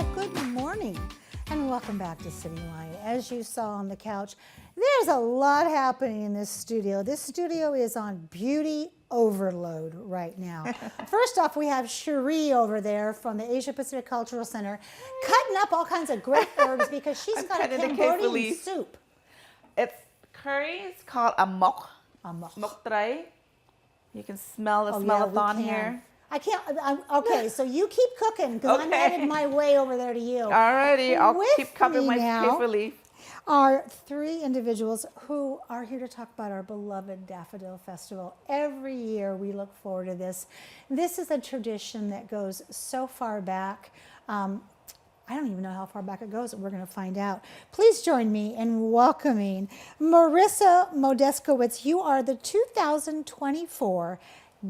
Well, good morning and welcome back to Cityline. As you saw on the couch, there's a lot happening in this studio. This studio is on beauty overload right now. First off, we have Cherie over there from the Asia Pacific Cultural Center cutting up all kinds of great herbs because she's got a Cambodian soup. It's curry. It's called a mok. Mok tray. You can smell the smell-a-thon here. I can't, okay, so you keep cooking because I'm headed my way over there to you. Alrighty, I'll With keep covering my paper leaf. Are three individuals who are here to talk about our beloved Daffodil Festival. Every year we look forward to this. This is a tradition that goes so far back. I don't even know how far back it goes, but we're going to find out. Please join me in welcoming Marissa Modeskowitz. You are the 2024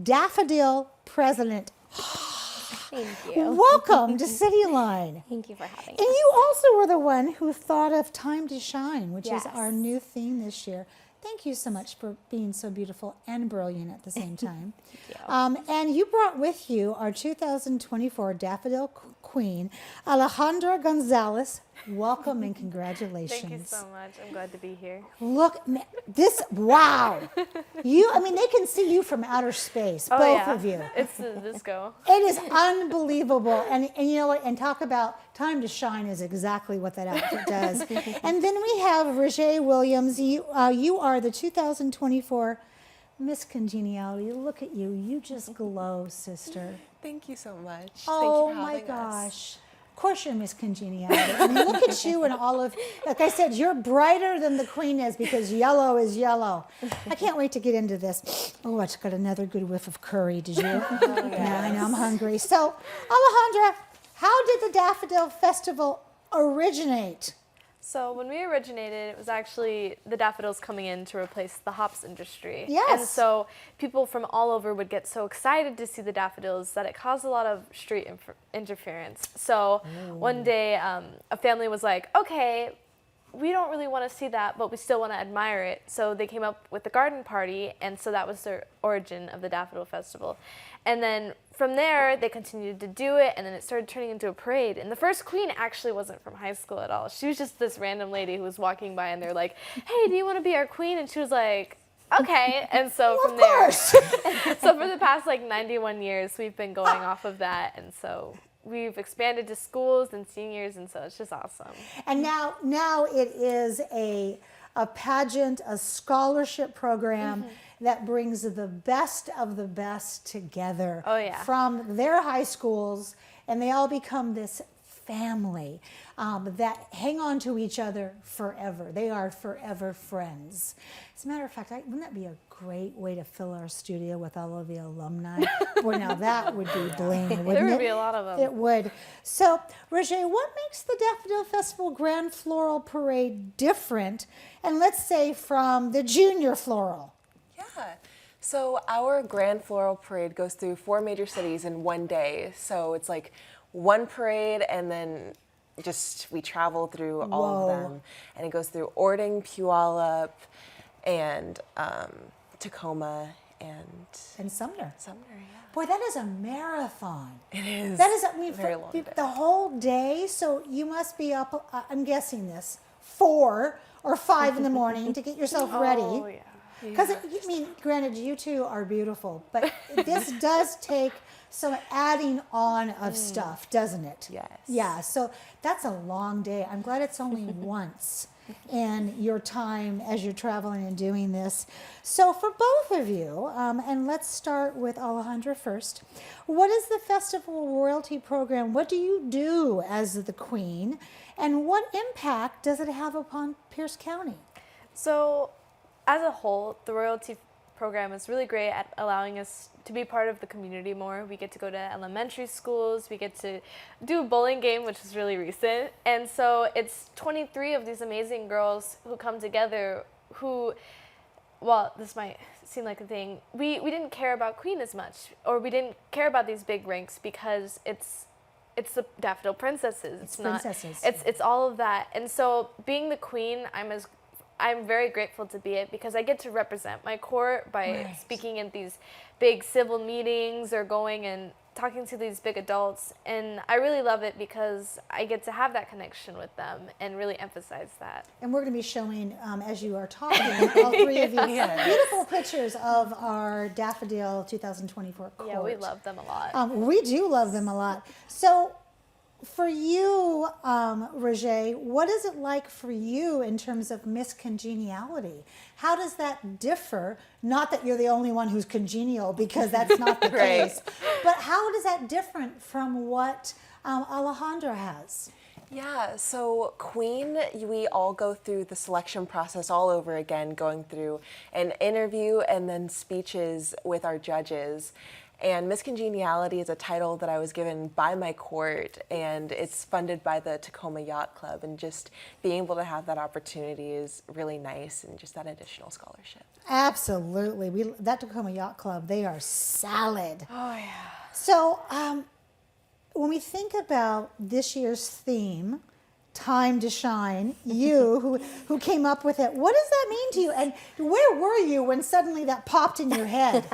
Daffodil President. Thank you. Welcome to Cityline. Thank you for having And us. you also were the one who thought of Time to Shine, which is Yes. our new theme this year. Thank you so much for being so beautiful and brilliant at the same time. Thank you. And you brought with you our 2024 Daffodil Queen, Alejandra Gonzalez. Welcome and congratulations. Thank you so much. I'm glad to be here. Look, this, wow. I mean, they can see you from outer space, both of you. It's the disco. It is unbelievable. And you know what? And talk about Time to Shine is exactly what that outfit does. And then we have Roger Williams. You are the 2024 Miss Congeniality. Look at you. You just glow, sister. Thank you so much. Oh, Thank you for my having gosh. us. Of course you're Miss Congeniality. I mean, look at you and all of, like I said, you're brighter than the queen is because yellow is yellow. I can't wait to get into this. Oh, I just got another good whiff of curry. Did you? Yeah, I know, I'm hungry. So, Alejandra, how did the Daffodil Festival originate? So when we originated, it was actually the daffodils coming in to replace the hops industry. Yes. And so people from all over would get so excited to see the daffodils that it caused a lot of street interference. So one day a family was like, okay, we don't really want to see that, but we still want to admire it. So they came up with the garden party, and so that was the origin of the Daffodil Festival. And then from there, they continued to do it, and then it started turning into a parade. And the first queen actually wasn't from high school at all. She was just this random lady who was walking by, and they're like, hey, do you want to be our queen? And she was like, okay. And so from there, so for the past like 91 years, we've been going off of that. And so we've expanded to schools and seniors, and so it's just awesome. And now it is a pageant, a scholarship program that brings the best of the best together from their high schools, and they all become this family that hang on to each other forever. They are forever friends. As a matter of fact, wouldn't that be a great way to fill our studio with all of the alumni? Boy, now that would be bling, wouldn't it? There would be a lot of them. It would. So, Roger, what makes the Daffodil Festival Grand Floral Parade different, and let's say from the Junior Floral? Yeah. So our Grand Floral Parade goes through 4 major cities in one day. So it's like one parade, and then we travel through all of them. And it goes through Ording, Puyallup, and Tacoma, and Sumner. Sumner, yeah. Boy, that is a marathon. It is. That is, I mean, very long day. The whole day. So you must be up, I'm guessing this, 4 or 5 in the morning to get yourself ready. Oh, yeah. Because, I mean, granted, you two are beautiful, but this does take some adding on of stuff, doesn't it? Yes. Yeah, so that's a long day. I'm glad it's only once in your time as you're traveling and doing this. So for both of you, and let's start with Alejandra first, what is the Festival Royalty Program? What do you do as the Queen? And what impact does it have upon Pierce County? So as a whole, the royalty program is really great at allowing us to be part of the community more. We get to go to elementary schools, we get to do a bowling game, which is really recent. And so it's 23 of these amazing girls who come together who, well, this might seem like a thing, we didn't care about Queen as much, or we didn't care about these big ranks because it's the Daffodil Princesses. It's princesses. It's all of that. And so being the Queen, I'm as I'm very grateful to be it because I get to represent my court by speaking in these big civil meetings or going and talking to these big adults. And I really love it because I get to have that connection with them and really emphasize that. And we're going to be showing, as you are talking, all three of you, beautiful pictures of our Daffodil 2024 court. Yeah, we love them a lot. We do love them a lot. So for you, Roger, what is it like for you in terms of miscongeniality? How does that differ? Not that you're the only one who's congenial, because that's not the case. But how does that different from what Alejandra has? Yeah, so Queen, we all go through the selection process all over again, going through an interview and then speeches with our judges. And Miscongeniality is a title that I was given by my court, and it's funded by the Tacoma Yacht Club, and just being able to have that opportunity is really nice, and just that additional scholarship. Absolutely. That Tacoma Yacht Club, they are solid. Oh, yeah. So when we think about this year's theme, Time to Shine, you who came up with it, what does that mean to you? And where were you when suddenly that popped in your head?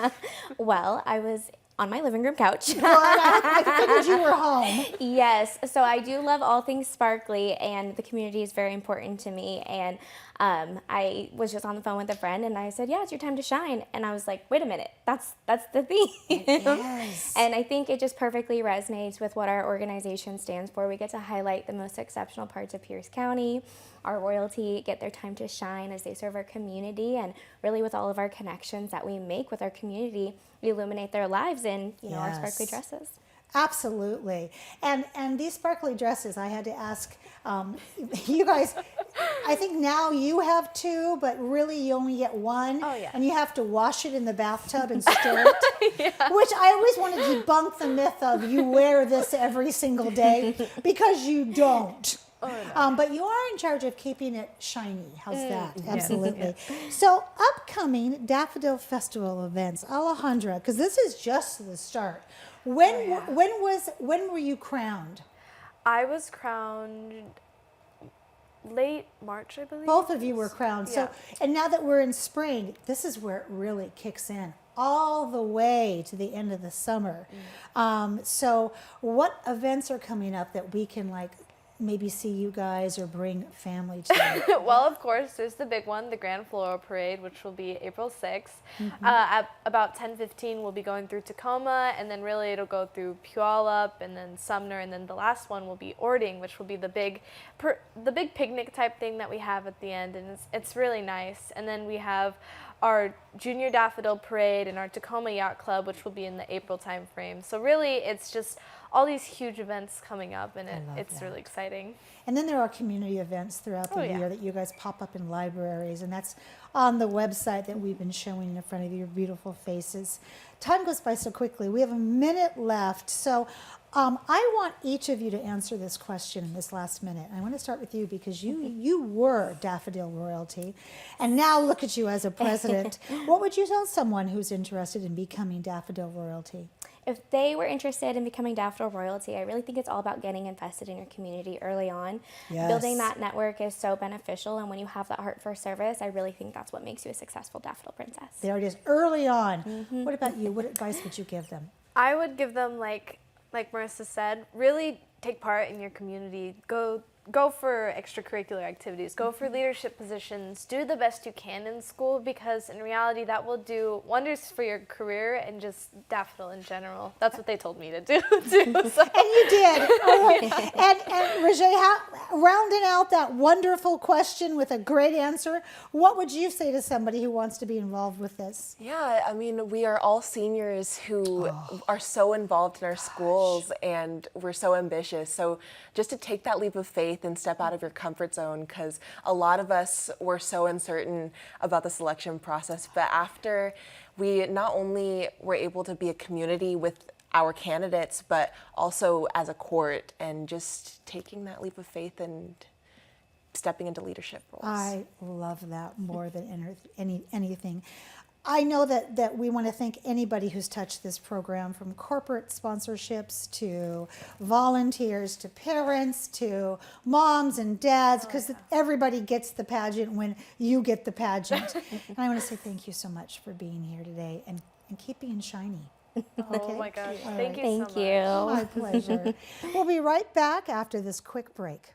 Well, I was on my living room couch. Well, I figured you were home. Yes, so I do love all things sparkly, and the community is very important to me. And I was just on the phone with a friend, and I said, "Yeah, it's your time to shine." And I was like, "Wait a minute, that's the theme." Yes. And I think it just perfectly resonates with what our organization stands for. We get to highlight the most exceptional parts of Pierce County. Our royalty get their time to shine as they serve our community, and really with all of our connections that we make with our community, we illuminate their lives in our sparkly dresses. Absolutely. And these sparkly dresses, I had to ask you guys, I think now you have two, but really you only get one. Oh, yeah. And you have to wash it in the bathtub and stir it. Which I always want to debunk the myth of you wear this every single day, because you don't. Oh, no. But you are in charge of keeping it shiny. How's that? Absolutely. So upcoming Daffodil Festival events, Alejandra, because this is just the start. When were you crowned? I was crowned late March, I believe. Both of you were crowned. So, Yeah. and now that we're in spring, this is where it really kicks in, all the way to the end of the summer. So what events are coming up that we can maybe see you guys or bring family to? Well, of course, there's the big one, the Grand Floral Parade, which will be April 6th. At about 10:15, we'll be going through Tacoma, and then really it'll go through Puyallup, and then Sumner, and then the last one will be Ording, which will be the big picnic type thing that we have at the end, and it's really nice. And then we have our Junior Daffodil Parade and our Tacoma Yacht Club, which will be in the April time frame. So really, it's just all these huge events coming up, and it's really exciting. And then there are community events throughout the year that you guys pop up in libraries, and that's on the website that we've been showing in front of your beautiful faces. Time goes by so quickly. We have a minute left, so I want each of you to answer this question in this last minute. I want to start with you because you were Daffodil royalty, and now look at you as a president. What would you tell someone who's interested in becoming Daffodil royalty? If they were interested in becoming Daffodil royalty, I really think it's all about getting invested in your community early on. Yes. Building that network is so beneficial, and when you have that heart for service, I really think that's what makes you a successful Daffodil princess. There it is, early on. What about you? What advice would you give them? I would give them, like Marissa said, really take part in your community. Go for extracurricular activities. Go for leadership positions. Do the best you can in school, because in reality that will do wonders for your career and just Daffodil in general. That's what they told me to do too. So. And you did. All right. And Roger, rounding out that wonderful question with a great answer, what would you say to somebody who wants to be involved with this? Yeah, I mean, we are all seniors who are so involved in our schools, and we're so ambitious. So just to take that leap of faith and step out of your comfort zone, because a lot of us were so uncertain about the selection process. But after we not only were able to be a community with our candidates, but also as a court, and just taking that leap of faith and stepping into leadership roles. I love that more than anything. I know that we want to thank anybody who's touched this program, from corporate sponsorships to volunteers to parents to moms and dads, because everybody gets the pageant when you get the pageant. And I want to say thank you so much for being here today and keep being shiny. Oh my gosh. All Thank right. you so Thank much. you. My pleasure. We'll be right back after this quick break.